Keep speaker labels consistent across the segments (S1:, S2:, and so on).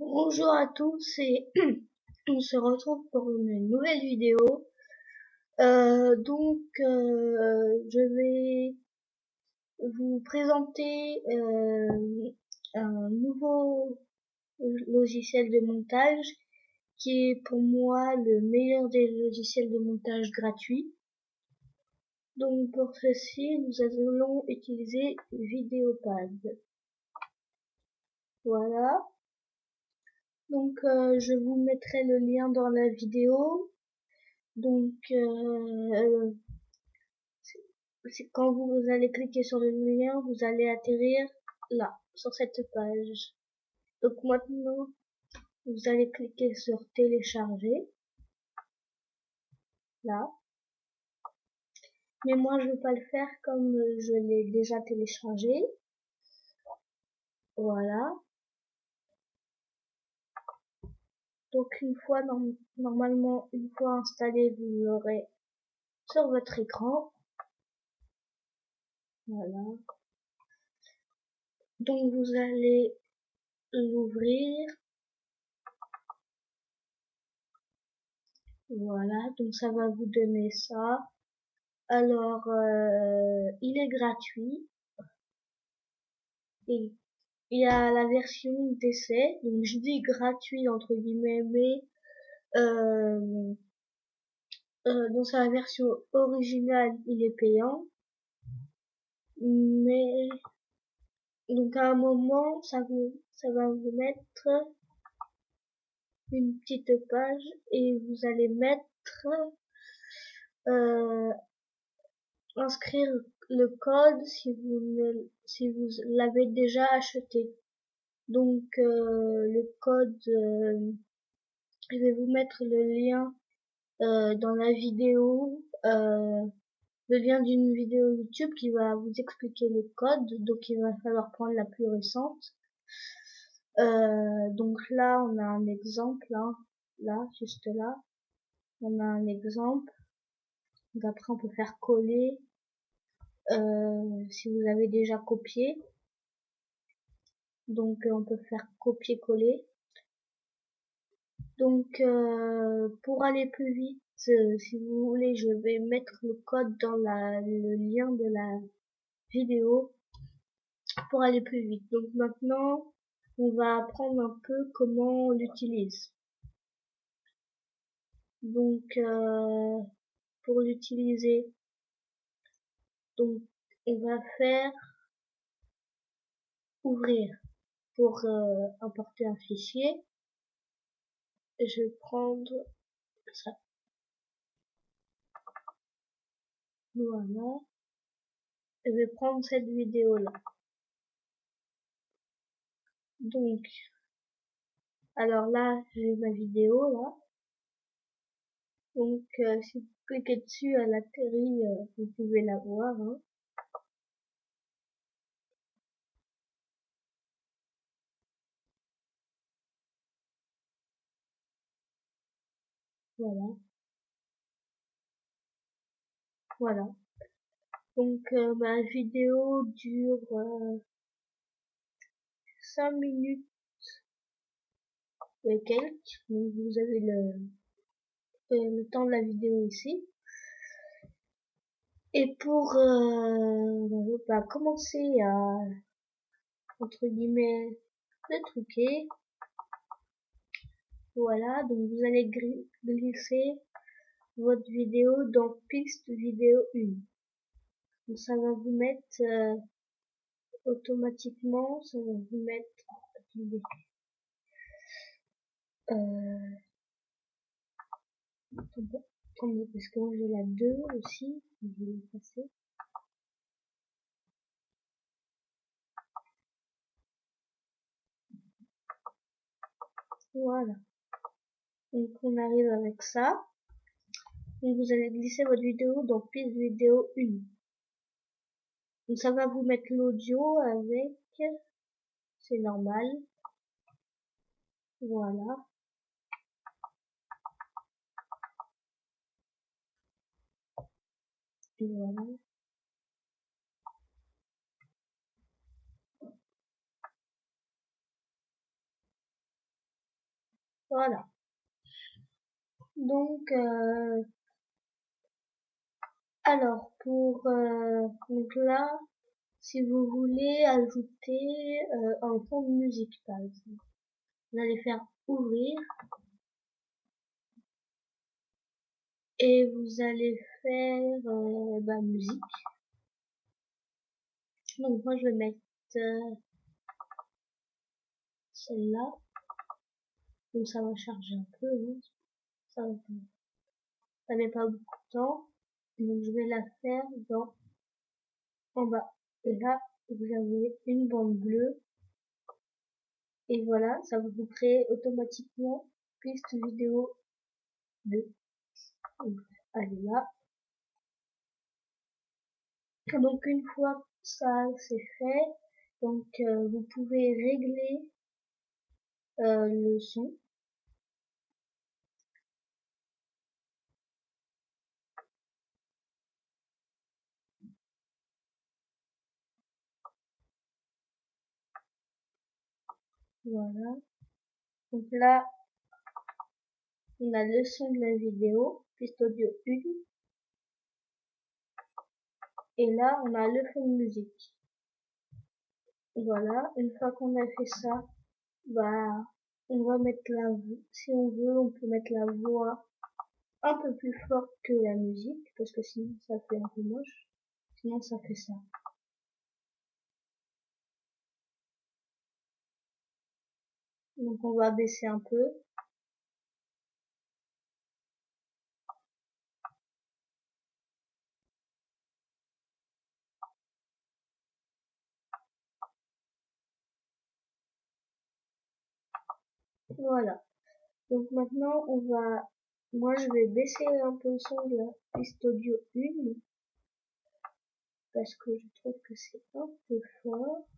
S1: Bonjour à tous et on se retrouve pour une nouvelle vidéo. Je vais vous présenter un nouveau logiciel de montage qui est pour moi le meilleur des logiciels de montage gratuits. Donc pour ceci, nous allons utiliser Videopad. Voilà. Donc je vous mettrai le lien dans la vidéo. Donc, c'est quand vous allez cliquer sur le lien, vous allez atterrir là, sur cette page. Donc maintenant, vous allez cliquer sur télécharger, là. Mais moi, je ne vais pas le faire comme je l'ai déjà téléchargé. Voilà. Donc une fois, normalement, une fois installé, vous l'aurez sur votre écran. Voilà. Donc vous allez l'ouvrir. Voilà, donc ça va vous donner ça. Alors, il est gratuit et il y a la version d'essai. Donc je dis gratuit entre guillemets, mais euh, dans sa version originale, il est payant. Mais donc à un moment, ça va vous mettre une petite page et vous allez mettre euh, inscrire le code si vous l'avez déjà acheté. Donc le code, je vais vous mettre le lien dans la vidéo, le lien d'une vidéo YouTube qui va vous expliquer le code. Donc il va falloir prendre la plus récente. Donc là on a un exemple, hein, là juste là, on a un exemple. Donc après on peut faire coller si vous avez déjà copié. Donc on peut faire copier-coller. Donc pour aller plus vite, si vous voulez, je vais mettre le code dans le lien de la vidéo pour aller plus vite. Donc maintenant, on va apprendre un peu comment on l'utilise. Donc pour l'utiliser, donc on va faire ouvrir pour importer un fichier. Je vais prendre ça. Voilà. Je vais prendre cette vidéo là. Donc, alors là, j'ai ma vidéo là. Donc, si vous cliquez dessus, elle atterrit, vous pouvez la voir, hein. Voilà. Voilà. Donc, ma vidéo dure 5 minutes et quelques. Donc, vous avez le temps de la vidéo ici. Et pour commencer à, entre guillemets, le truquer, voilà, donc vous allez glisser votre vidéo dans piste vidéo 1. Donc ça va vous mettre automatiquement, ça va vous mettre, attendez, attendez, parce que moi j'ai la 2 aussi, je vais l'effacer. Voilà. Donc on arrive avec ça. Donc vous allez glisser votre vidéo dans piste vidéo 1. Donc ça va vous mettre l'audio avec, c'est normal. Voilà. Et voilà. Voilà. Donc, alors donc là, si vous voulez ajouter un fond de musique par exemple, vous allez faire ouvrir et vous allez faire musique. Donc moi je vais mettre celle-là. Donc ça va charger un peu, hein. Ça met pas beaucoup de temps. Donc je vais la faire en bas. Et là, vous avez une bande bleue. Et voilà, ça va vous créer automatiquement piste vidéo 2. Donc, allez là. Donc une fois ça c'est fait, donc vous pouvez régler le son. Voilà. Donc là, on a le son de la vidéo, piste audio 1. Et là, on a le fond de musique. Voilà. Une fois qu'on a fait ça, bah, on va mettre la voix. Si on veut, on peut mettre la voix un peu plus forte que la musique, parce que sinon ça fait un peu moche. Sinon ça fait ça. Donc on va baisser un peu. Voilà. Donc maintenant moi je vais baisser un peu le son de la piste audio 1, parce que je trouve que c'est un peu fort.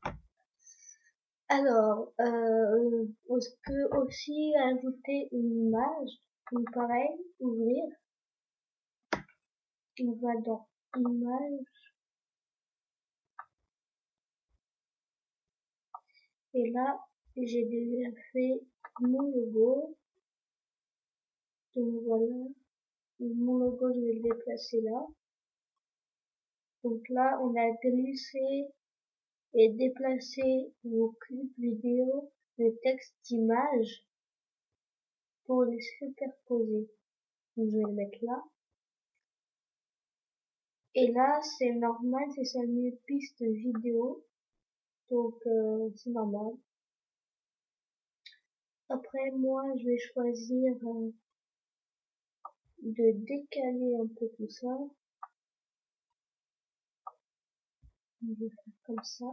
S1: Alors, on peut aussi ajouter une image, donc pareil, ouvrir. On va dans image, et là, j'ai déjà fait mon logo. Donc voilà, mon logo, je vais le déplacer là. Donc là, on a glissé et déplacé vos clips vidéo de texte d'image pour les superposer. Donc je vais le mettre là. Et là, c'est normal, c'est sa piste vidéo. Donc c'est normal. Après, moi, je vais choisir de décaler un peu tout ça. Je vais faire comme ça.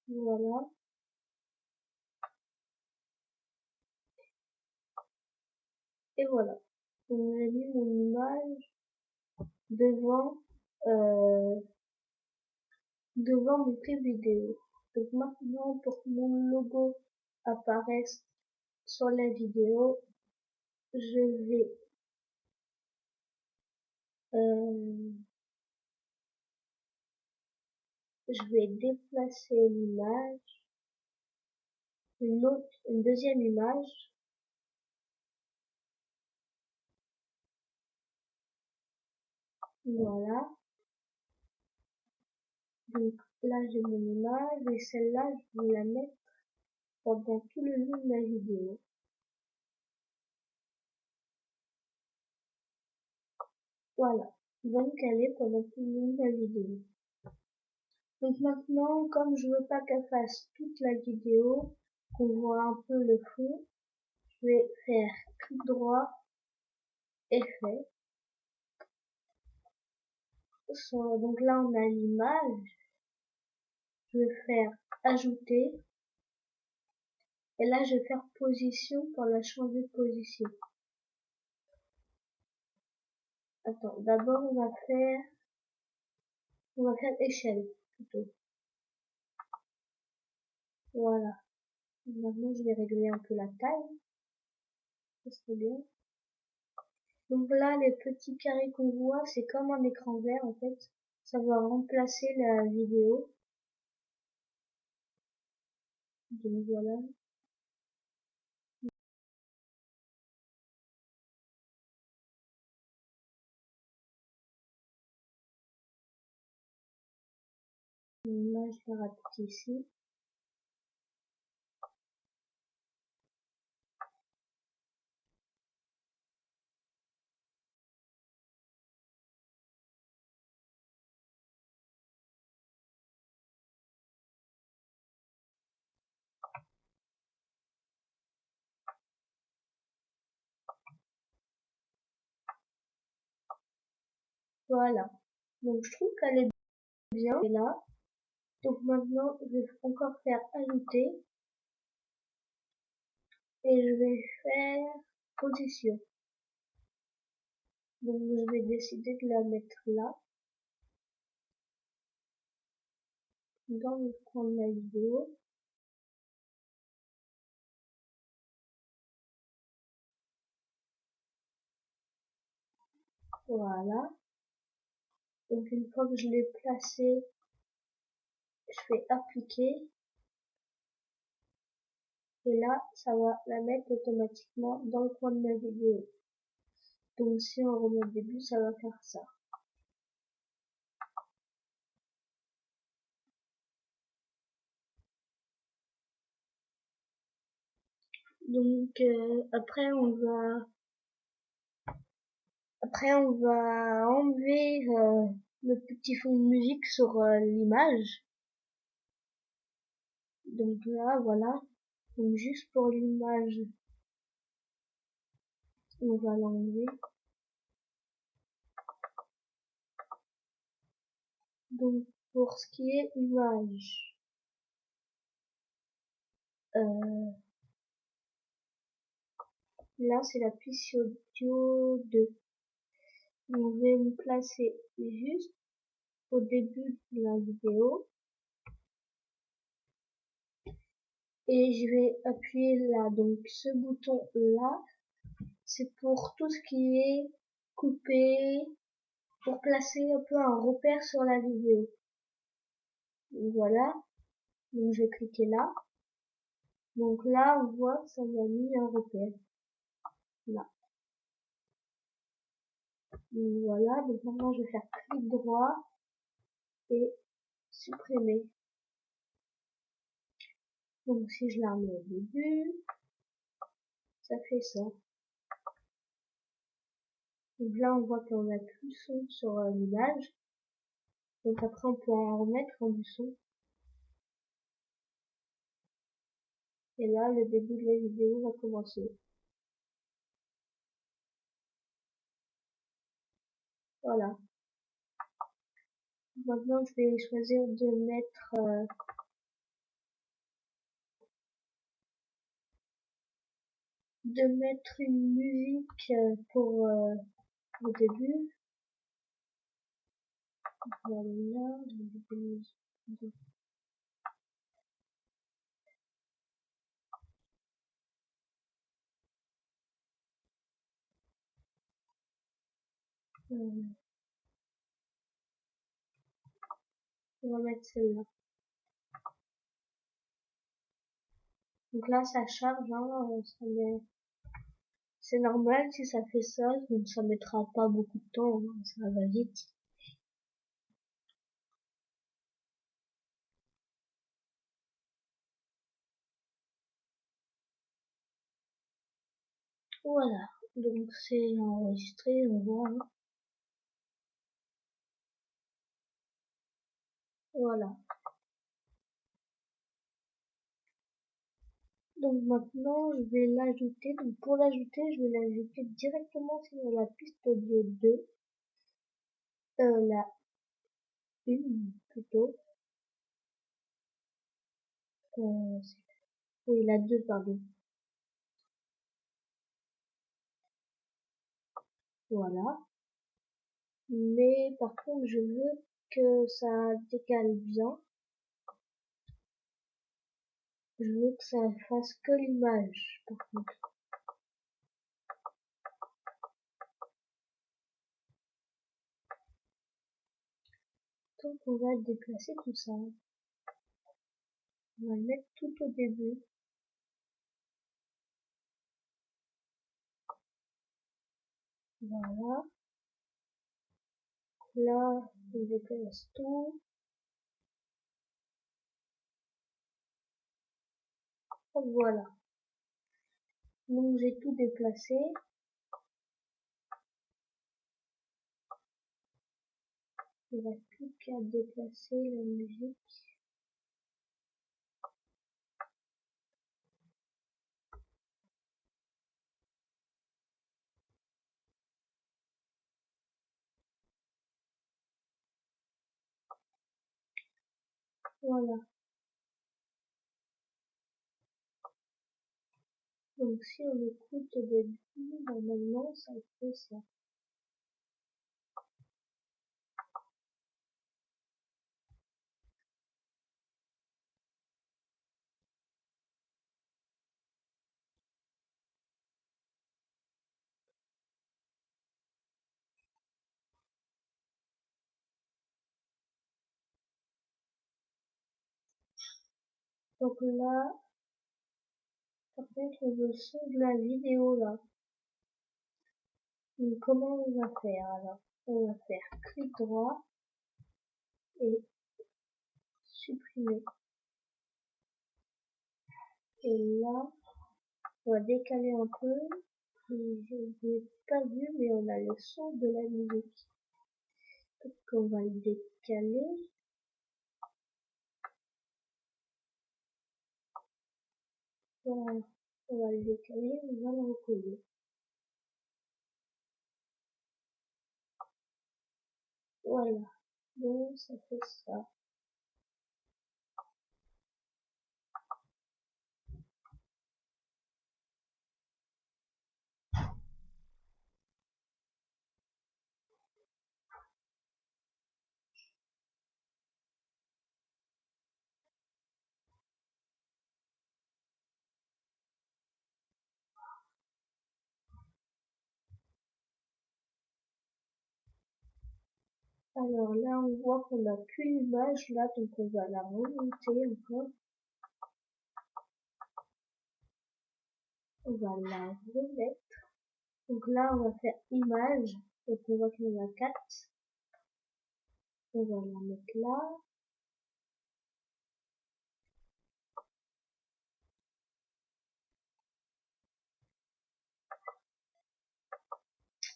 S1: Voilà. Et voilà. Donc j'ai mis mon image devant euh, devant mon clip vidéo. Donc maintenant, pour que mon logo apparaisse sur la vidéo, je vais euh, déplacer l'image, une deuxième image. Voilà. Donc là, j'ai mon image et celle-là, je vais la mettre pendant tout le long de la vidéo. Voilà. Donc elle est pendant tout le long de la vidéo. Donc maintenant, comme je veux pas qu'elle fasse toute la vidéo, qu'on voit un peu le fond, je vais faire clic droit, effet. Donc là, on a l'image. Je vais faire ajouter. Et là, je vais faire position pour la changer de position. Attends, d'abord, on va faire échelle, plutôt. Voilà. Maintenant, je vais régler un peu la taille. Ça serait bien. Donc là, les petits carrés qu'on voit, c'est comme un écran vert, en fait. Ça va remplacer la vidéo. Donc voilà. je la rajoute ici. Voilà. Donc je trouve qu'elle est bien. Et là. Donc maintenant, je vais encore faire ajouter. Et je vais faire position. Donc je vais décider de la mettre là. Dans le coin de la vidéo. Voilà. Donc une fois que je l'ai placé, je fais appliquer. Et là, ça va la mettre automatiquement dans le coin de ma vidéo. Donc si on remet au début, ça va faire ça. Donc après on va enlever le petit fond de musique sur l'image. Donc là, voilà. Donc juste pour l'image, on va l'enlever. Donc pour ce qui est image, là c'est la piste audio 2. Je vais me placer juste au début de la vidéo et je vais appuyer là. Donc ce bouton là, c'est pour tout ce qui est coupé, pour placer un peu un repère sur la vidéo. Donc voilà, donc je vais cliquer là. Donc là on voit que ça m'a mis un repère là. Donc voilà, donc maintenant je vais faire clic droit et supprimer. Donc si je la remets au début, ça fait ça. Donc là on voit qu'on a plus de son sur l'image. Donc après on peut en remettre du son. Et là le début de la vidéo va commencer. Voilà. Maintenant je vais choisir de mettre une musique pour le début. Voilà, on va mettre celle-là. Donc là ça charge, hein, c'est normal si ça fait ça, donc ça mettra pas beaucoup de temps, hein, ça va vite. Voilà, donc c'est enregistré, on voit, hein. Voilà. Donc maintenant je vais l'ajouter, donc pour l'ajouter je vais l'ajouter directement sur la piste audio 2, la 1 plutôt, oui la 2 pardon. Voilà. Mais par contre je veux que ça décale bien. Je veux que ça fasse que l'image par contre. Donc on va déplacer tout ça. On va le mettre tout au début. Voilà. Là, on déplace tout. Hop, voilà. Donc j'ai tout déplacé. Il ne reste plus qu'à déplacer la musique. Voilà. Donc si on écoute au début, normalement ça fait ça. Donc là, par contre, on veut le son de la vidéo là. Donc comment on va faire alors? On va faire clic droit et supprimer. Et là, on va décaler un peu. Je n'ai pas vu, mais on a le son de la musique. Donc on va le décaler. Voilà. On va le décaler, on va le recoller. Voilà. Donc ça fait ça. Alors là, on voit qu'on n'a plus l'image là, donc on va la remonter encore. On va la remettre. Donc là, on va faire image. Donc on voit qu'il y en a 4. On va la mettre là.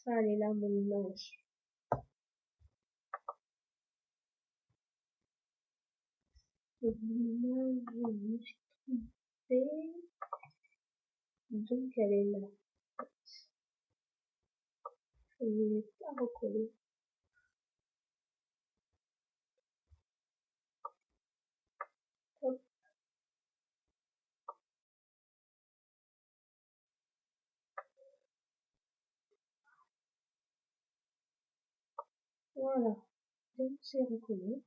S1: Ah, elle est là, mon image. Donc l'image, je me suis trompée. Donc elle est là. Je ne l'ai pas recollée. Hop. Voilà. Donc c'est recollé.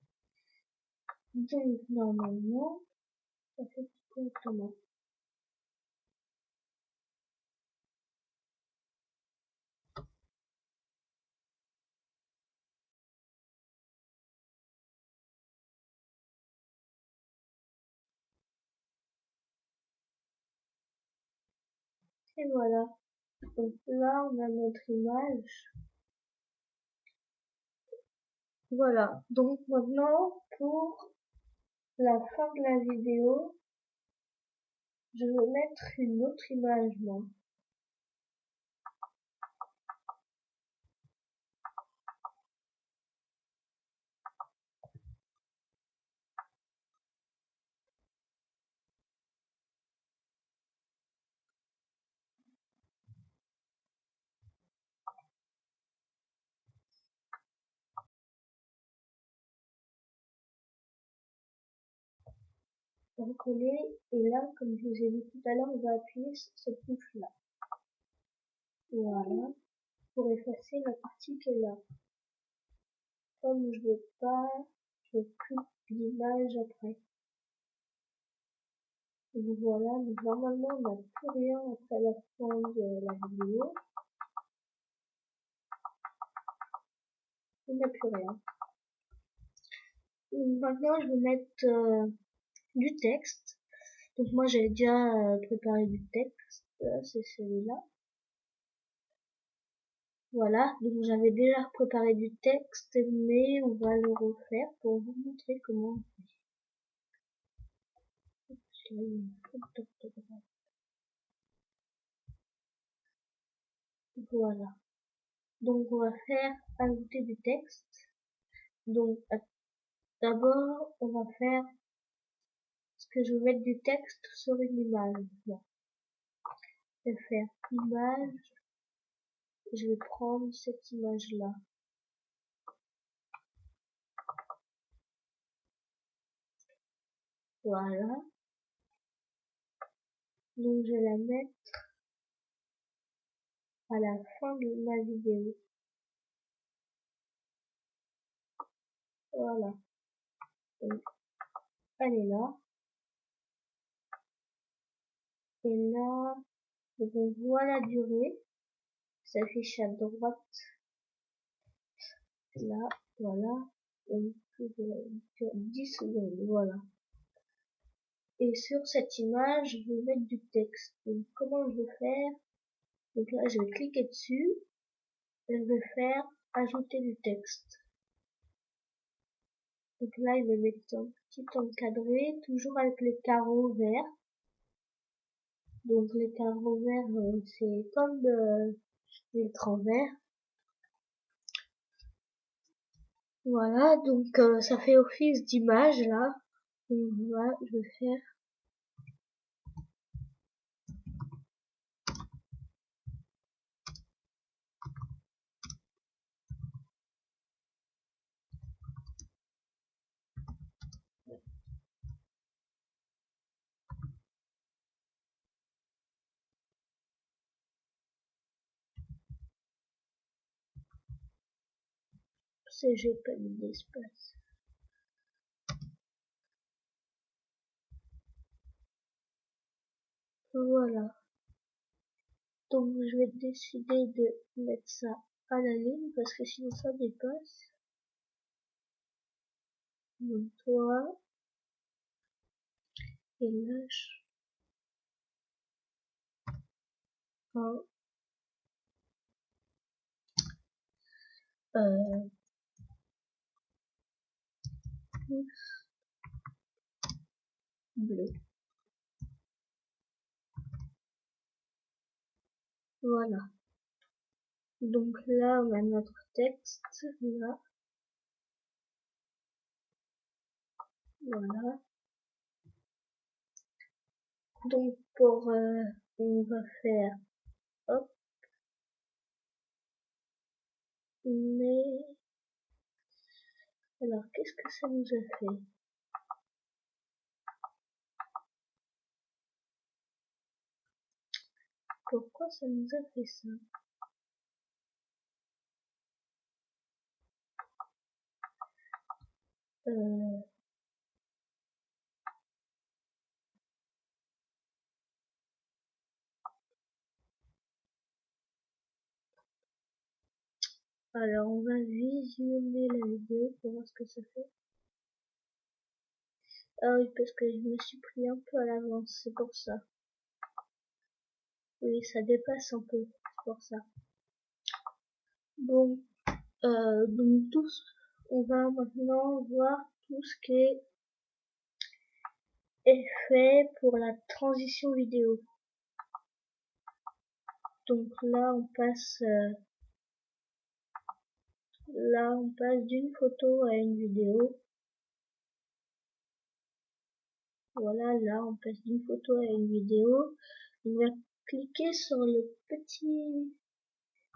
S1: Donc normalement, ça fait tout correctement. Et voilà. Donc là, on a notre image. Voilà. Donc maintenant, pour la fin de la vidéo, je vais mettre une autre image, moi. Recoller. Et là, comme je vous ai dit tout à l'heure, on va appuyer sur cette touche-là. Voilà. Pour effacer la partie qui est là. Comme je veux plus d'image après. Donc voilà, donc normalement on n'a plus rien après la fin de la vidéo. On n'a plus rien. Donc maintenant je vais mettre du texte. Donc moi j'ai déjà préparé du texte, c'est celui-là. Voilà, donc j'avais déjà préparé du texte, mais on va le refaire pour vous montrer comment on fait. Voilà. Donc on va faire ajouter du texte. Donc d'abord on va faire ce que je vais mettre du texte sur une image. Bon. Je vais faire image. Je vais prendre cette image là. Voilà. Donc je vais la mettre à la fin de ma vidéo. Voilà. Donc elle est là. Et là, donc on voit la durée. S'affiche à droite. Là, voilà. Donc 10 secondes. Voilà. Et sur cette image, je vais mettre du texte. Donc comment je vais faire? Donc là, je vais cliquer dessus. Et je vais faire ajouter du texte. Donc là, il va mettre un petit encadré, toujours avec les carreaux verts. Donc les carreaux verts, c'est comme l'écran vert. Voilà, donc ça fait office d'image là. Donc voilà, je vais faire. C'est j'ai pas mis d'espace. Voilà. Donc je vais décider de mettre ça à la ligne parce que sinon ça dépasse. Donc toi, et là un pouce bleu. Voilà. Donc là on a notre texte là. Voilà. Donc pour on va faire hop, mais alors qu'est-ce que ça nous a fait? Pourquoi ça nous a fait ça? Euh, alors on va visionner la vidéo pour voir ce que ça fait. Ah oui, parce que je me suis pris un peu à l'avance, c'est pour ça. Oui, ça dépasse un peu, c'est pour ça. Bon, donc tous, on va maintenant voir tout ce qui est fait pour la transition vidéo. Donc là on passe d'une photo à une vidéo. Voilà, là on passe d'une photo à une vidéo. On va cliquer sur le petit.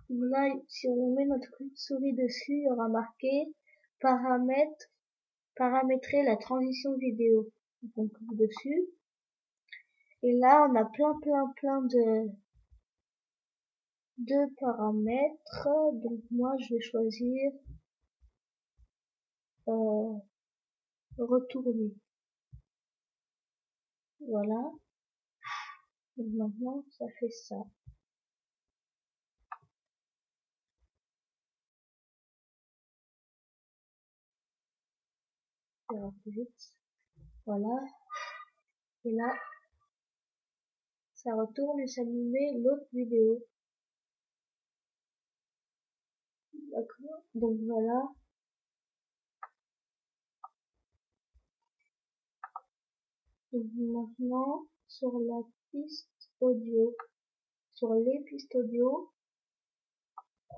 S1: Là, si on met notre souris dessus, il y aura marqué paramètres, paramétrer la transition vidéo. Donc on clique dessus. Et là, on a plein de paramètres. Donc moi, je vais choisir retourner. Voilà. Donc maintenant, ça fait ça. Ça va plus vite. Voilà. Et là, ça retourne et ça nous met l'autre vidéo. D'accord. Donc voilà. Donc maintenant, sur la piste audio, sur les pistes audio,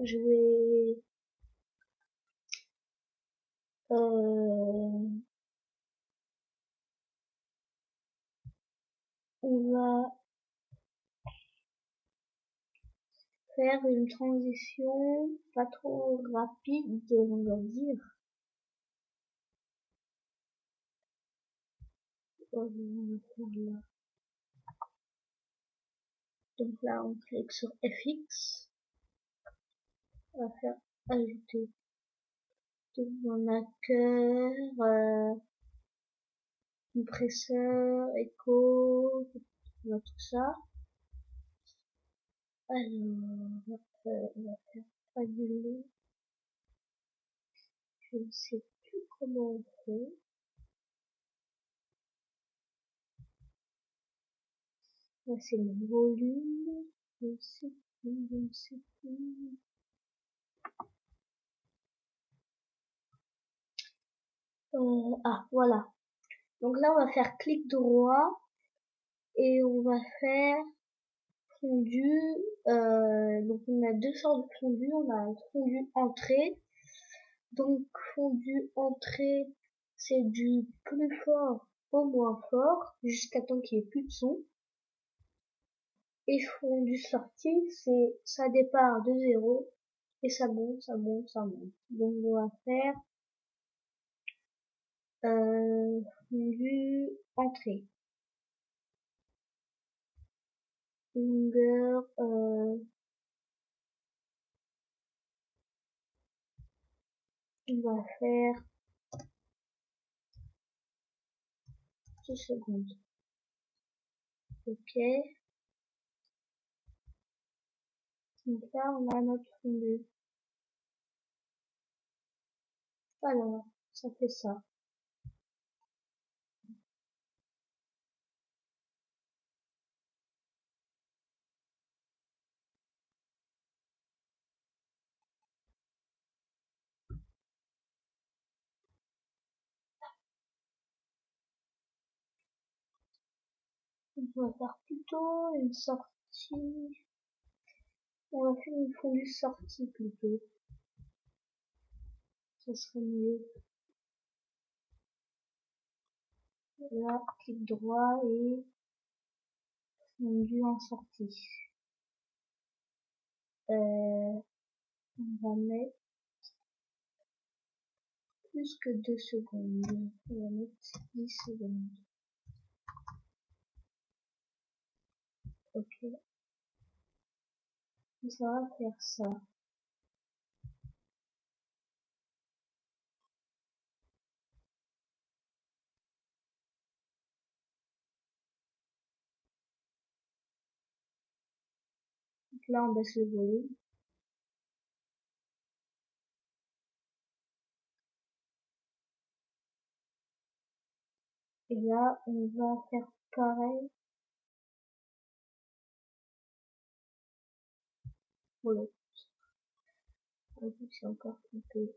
S1: je vais on va faire une transition pas trop rapide, on va dire. On va faire là. Donc là, on clique sur FX. On va faire ajouter. Donc on a cœur, compresseur, écho, on a tout ça. Alors, on va faire annuler. Je ne sais plus comment on fait. Là, c'est le volume. Je ne sais plus, je ne sais plus. Voilà. Donc là, on va faire clic droit et on va faire fondu. Donc on a deux sortes de fondu. On a un fondu entrée. Donc fondu entrée, c'est du plus fort au moins fort jusqu'à temps qu'il n'y ait plus de son. Et fondu sortie, c'est ça départ de 0 et ça monte, ça monte, ça monte. Donc on va faire fondu entrée. Longueur on va faire 2 secondes. Ok. Donc là on a notre fondu. Alors ça fait ça. On va faire plutôt une sortie. On va faire une fondue sortie plutôt. Ça serait mieux. Là, clic droit et fondu en sortie. On va mettre plus que 2 secondes. On va mettre 10 secondes. Ok. Ça va faire ça. Donc là, on baisse le volume. Et là, on va faire pareil pour l'autre. C'est encore trompé.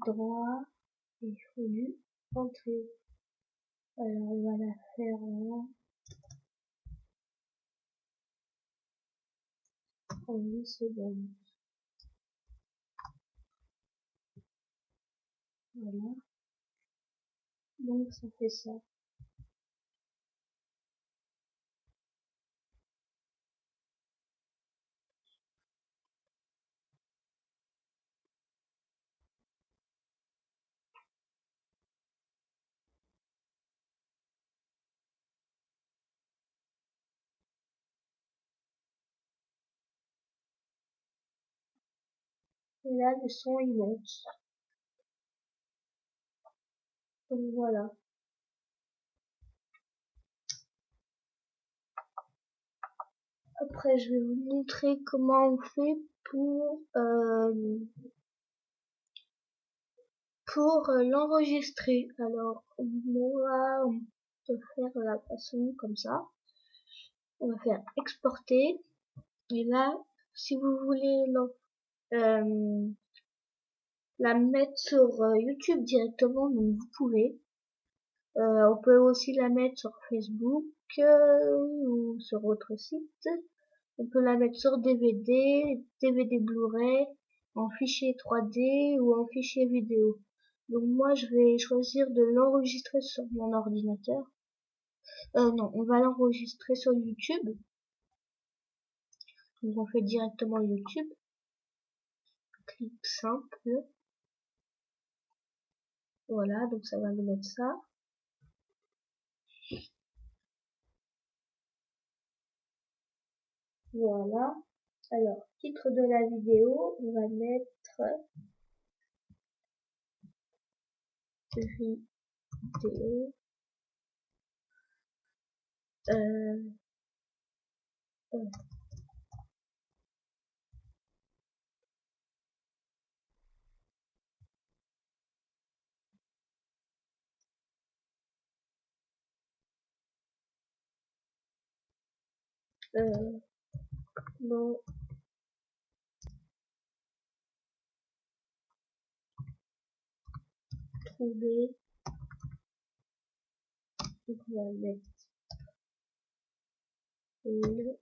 S1: Droit et fondu entrée. Alors, on va la faire en 8 secondes. Voilà. Donc, ça fait ça. Et là, le son, il monte. Donc, voilà. Après, je vais vous montrer comment on fait pour l'enregistrer. Alors, moi, on peut faire la façon comme ça. On va faire exporter. Et là, si vous voulez la mettre sur YouTube directement, donc vous pouvez. On peut aussi la mettre sur Facebook ou sur autre site. On peut la mettre sur DVD, DVD Blu-ray, en fichier 3D ou en fichier vidéo. Donc moi je vais choisir de l'enregistrer sur mon ordinateur. Non, on va l'enregistrer sur YouTube. Donc on fait directement YouTube. Clic simple. Voilà, donc ça va nous mettre ça. Voilà. Alors, titre de la vidéo, on va mettre vidéo. Non, trouver. Donc on va mettre le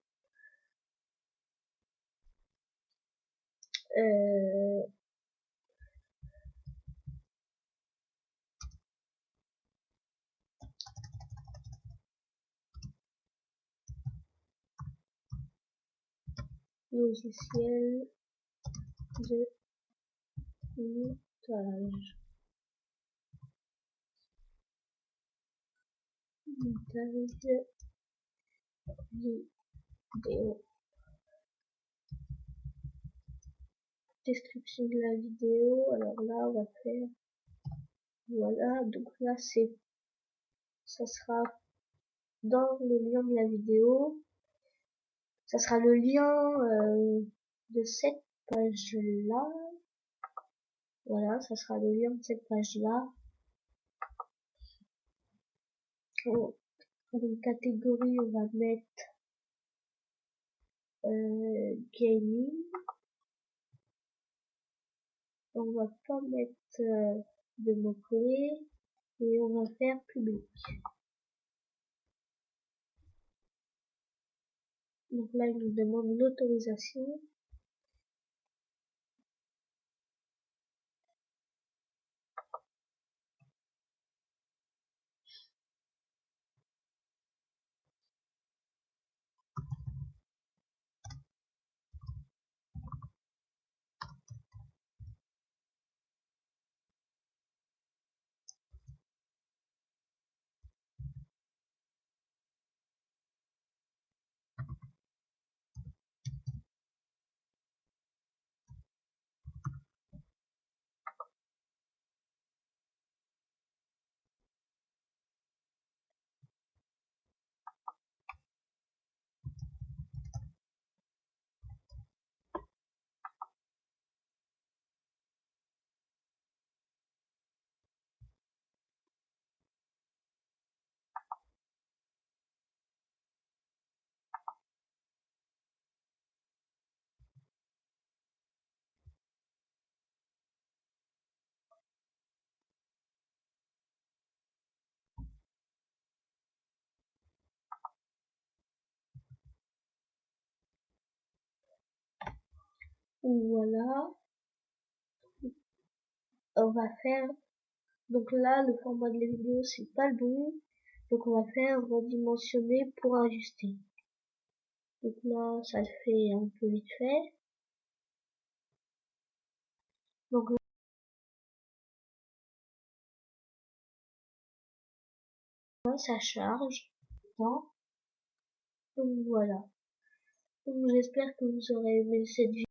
S1: logiciel de montage. Montage vidéo. Description de la vidéo. Alors là, on va faire. Voilà, donc là, ça sera dans le lien de la vidéo. Ça sera le lien de cette page-là. Voilà, ça sera le lien de cette page-là. Dans une catégorie, on va mettre gaming. On va pas mettre de mots-clés et on va faire public. Donc là, il nous demande l'autorisation. Voilà. On va faire. Donc là, le format de la vidéo, c'est pas le bon. Donc on va faire redimensionner pour ajuster. Donc là, ça le fait un peu vite fait. Donc là, ça charge. Donc voilà. Donc j'espère que vous aurez aimé cette vidéo.